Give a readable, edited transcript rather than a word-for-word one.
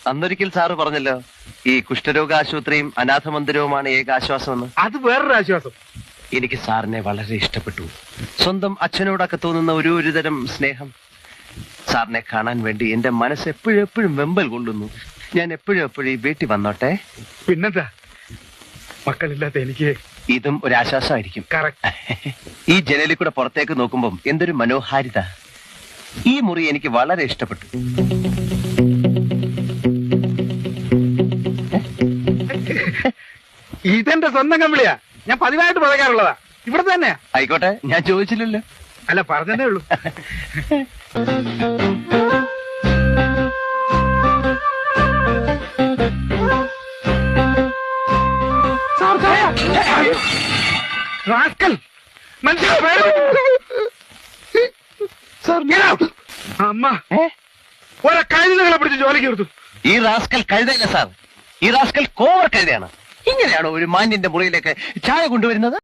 അന്നൊരിക്കൽ sir പറഞ്ഞല്ലോ, ഈ കുഷ്ഠരോഗ ആശുപത്രിയും അനാഥ മന്ദിരവുമാണ് ഏക ആശ്വാസമെന്ന്. അത് വേറൊരു ആശ്വാസം. എനിക്ക് സാറിനെ വളരെ ഇഷ്ടപ്പെട്ടു. സ്വന്തം അച്ഛനോടൊക്കെ തോന്നുന്ന ഒരു തരം സ്നേഹം. സാറിനെ കാണാൻ വേണ്ടി എന്റെ മനസ്സ് എപ്പോഴും വെമ്പൽ കൊള്ളുന്നു. ഞാൻ എപ്പോഴും ഈ വീട്ടിൽ വന്നോട്ടെ. പിന്നെന്താ, മക്കളില്ലാത്ത എനിക്ക് ഇതും ഒരു ആശ്വാസമായിരിക്കും. കറക്റ്റ്. ഈ ജനലിൽ കൂടെ പുറത്തേക്ക് നോക്കുമ്പം എന്തൊരു മനോഹാരിത. ഈ മുറി എനിക്ക് വളരെ ഇഷ്ടപ്പെട്ടു. ഇതെന്റെ സ്വന്തം കമ്പിളിയാ. ഞാൻ പതിവായിട്ട് പറയാറുള്ളതാ. ഇവിടെ തന്നെയാ. ആയിക്കോട്ടെ, ഞാൻ ചോദിച്ചില്ലല്ലോ. അല്ല, പറഞ്ഞതേ ഉള്ളൂ. അമ്മ ഒരെ കഴുതകളെ പിടിച്ച് ജോലിക്ക് എടുത്തു. ഈ റാസ്കൽ കഴുതയില്ല സാർ, ഈ റാസ്കൽ കോവർ കഴുതയാണ്. ഇങ്ങനെയാണോ ഒരു മാന്യന്റെ മുറിയിലേക്ക് ചായ കൊണ്ടുവരുന്നത്?